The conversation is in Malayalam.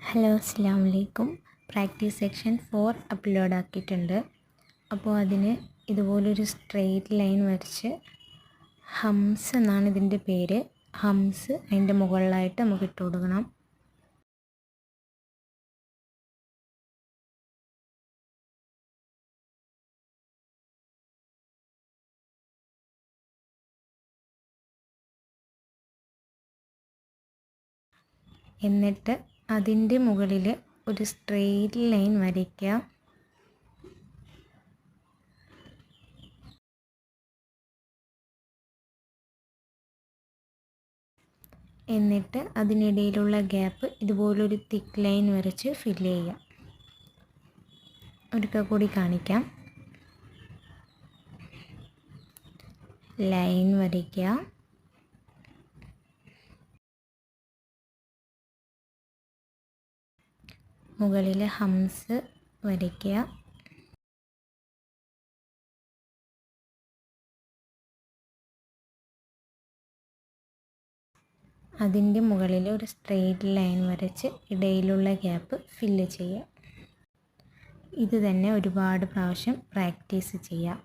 ഹലോ അസ്സലാമു അലൈക്കും. പ്രാക്ടീസ് സെക്ഷൻ 4 അപ്ലോഡ് ആക്കിയിട്ടുണ്ട്. അപ്പോൾ അതിന് ഇതുപോലൊരു സ്ട്രെയിറ്റ് ലൈൻ വരച്ച് ഹംസ് എന്നാണ് ഇതിൻ്റെ പേര്. ഹംസ് അതിൻ്റെ മുകളിലായിട്ട് നമുക്ക് ഇട്ട് കൊടുക്കണം. എന്നിട്ട് അതിൻ്റെ മുകളിൽ ഒരു സ്ട്രെയിറ്റ് ലൈൻ വരയ്ക്കുക. എന്നിട്ട് അതിനിടയിലുള്ള ഗ്യാപ്പ് ഇതുപോലൊരു തിക്ക് ലൈൻ വരച്ച് ഫില്ല് ചെയ്യുക. ഒരിക്കൽ കൂടി കാണിക്കാം. ലൈൻ വരയ്ക്കുക, മുകളിൽ ഹംസ് വരയ്ക്കുക, അതിൻ്റെ മുകളിൽ ഒരു സ്ട്രെയിറ്റ് ലൈൻ വരച്ച് ഇടയിലുള്ള ഗ്യാപ്പ് ഫില്ല് ചെയ്യുക. ഇത് തന്നെ ഒരുപാട് പ്രാവശ്യം പ്രാക്ടീസ് ചെയ്യുക.